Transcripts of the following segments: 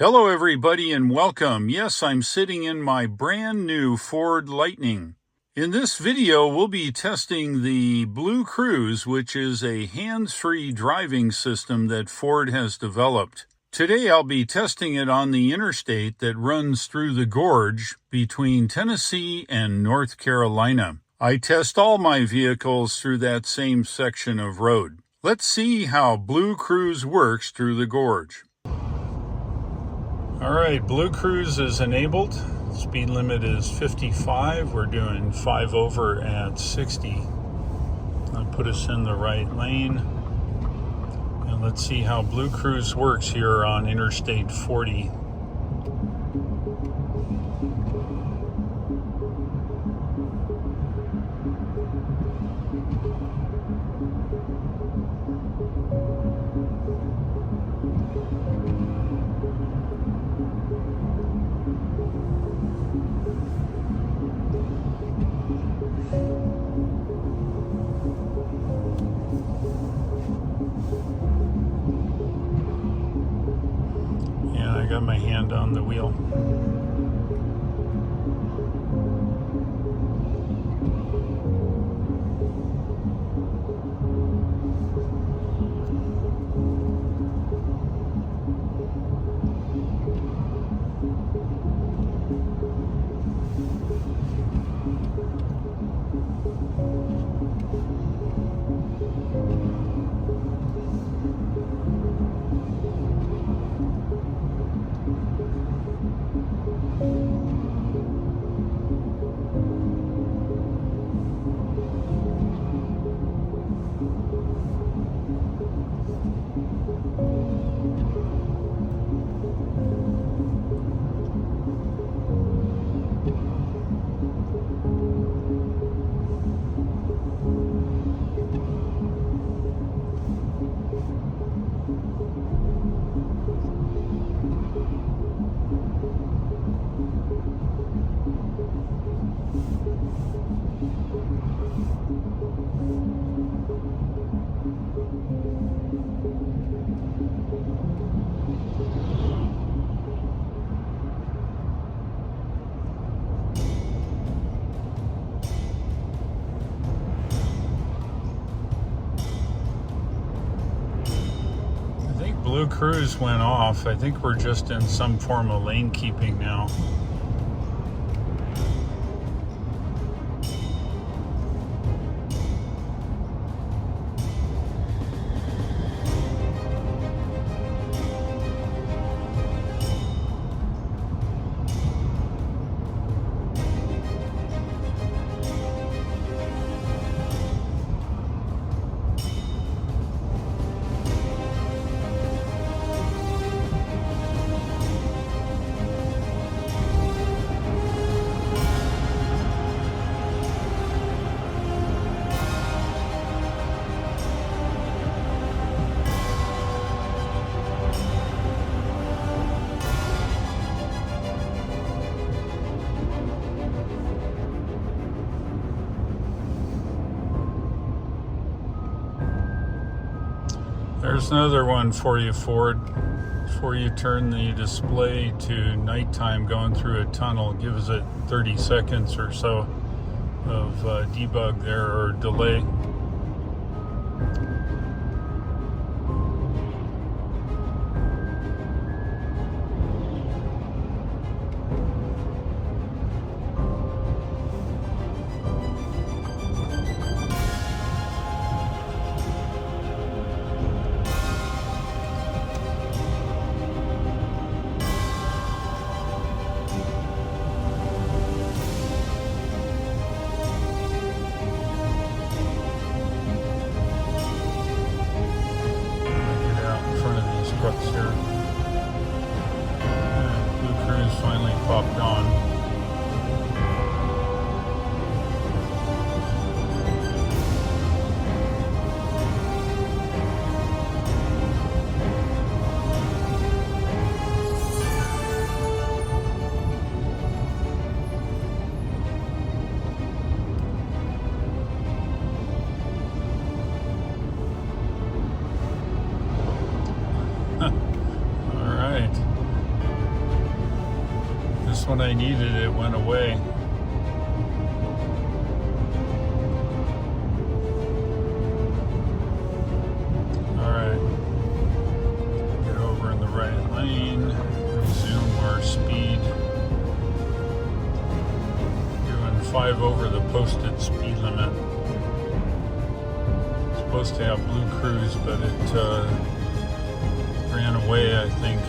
Hello everybody and welcome. Yes, I'm sitting in my brand new Ford Lightning. In this video, we'll be testing the BlueCruise, which is a hands-free driving system that Ford has developed. Today I'll be testing it on the interstate that runs through the Gorge between Tennessee and North Carolina. I test all my vehicles through that same section of road. Let's see how BlueCruise works through the Gorge. All right, BlueCruise is enabled. Speed limit is 55. We're doing 5 over at 60. That'll put us in the right lane. And let's see how BlueCruise works here on Interstate 40. I got my hand on the wheel. BlueCruise went off. I think we're just in some form of lane keeping now. There's another one for you, Ford. Before you turn the display to nighttime going through a tunnel, gives it 30 seconds or so of debug there or delay. Just when I needed it, it went away. Alright. Get over in the right lane. Resume our speed. Doing 5 over the posted speed limit. Supposed to have BlueCruise, but it ran away, I think.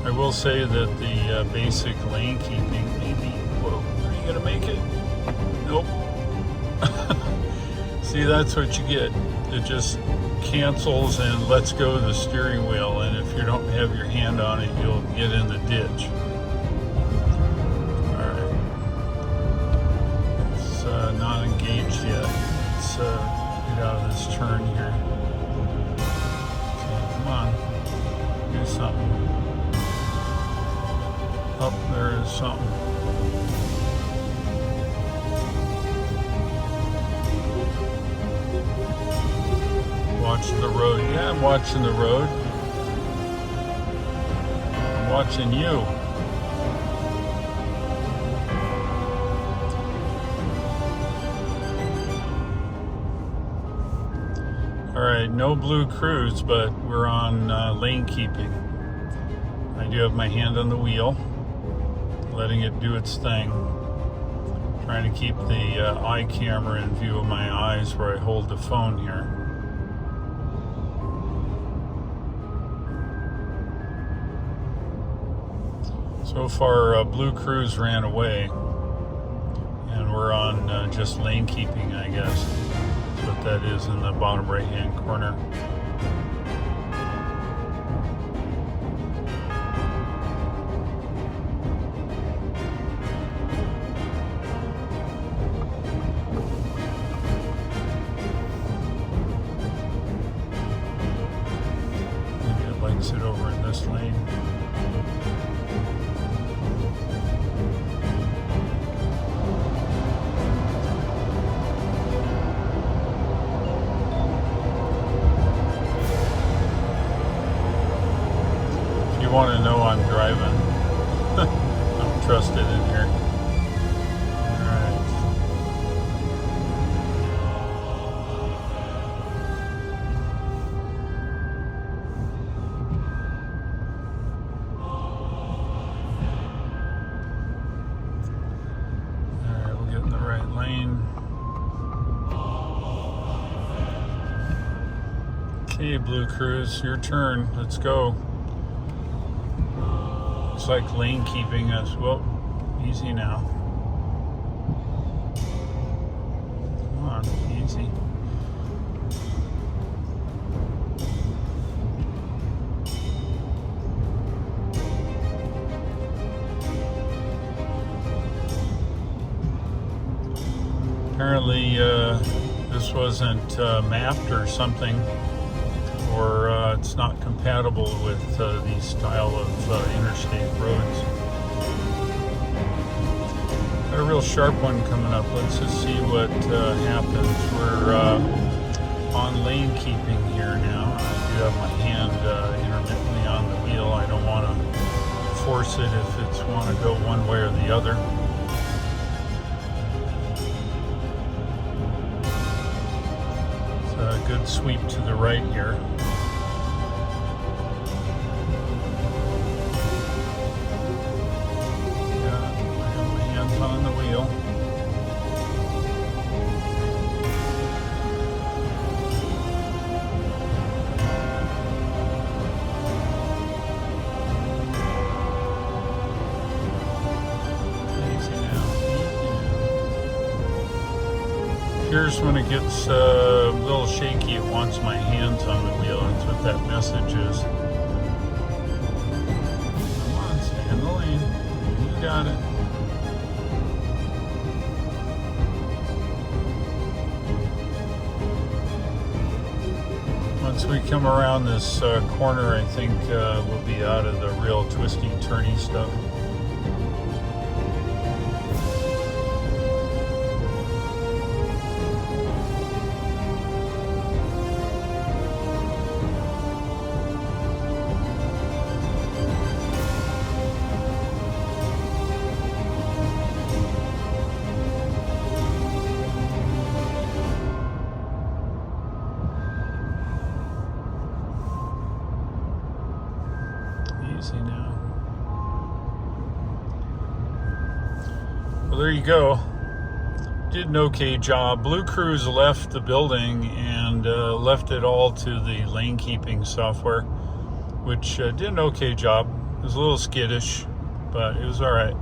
I will say that the basic lane keeping, maybe, whoa, are you gonna make it? Nope. See, that's what you get. It just cancels and lets go of the steering wheel, and if you don't have your hand on it, you'll get in the ditch. Alright. It's not engaged yet. Let's get out of this turn here. So, come on. Do something. Oh, there is something. Watch the road. Yeah, I'm watching the road. I'm watching you. Alright, no BlueCruise, but we're on lane keeping. I do have my hand on the wheel, letting it do its thing. Trying to keep the eye camera in view of my eyes where I hold the phone here. So far, BlueCruise ran away, and we're on just lane keeping, I guess. That's what that is in the bottom right-hand corner. Maybe it likes it over in this lane. Want to know I'm driving. I'm trusted in here. Alright. Alright, we'll get in the right lane. Okay, BlueCruise, your turn. Let's go. It's like lane keeping us. Well, easy now. Come on, easy. Apparently, this wasn't mapped or something, or it's not compatible with these style of interstate roads. Got a real sharp one coming up. Let's just see what happens. We're on lane keeping here now. I do have my hand intermittently on the wheel. I don't want to force it if it's want to go one way or the other. It's a good sweep to the right here. On the wheel. Easy now. Here's when it gets a little shaky. It wants my hands on the wheel. That's what that message is. Come on, stay in the lane. You got it. Once we come around this corner, I think we'll be out of the real twisty, turny stuff. see now. Well, there you go. Did an okay job. BlueCruise left the building and left it all to the lane keeping software, which did an okay job. It was a little skittish, but it was all right.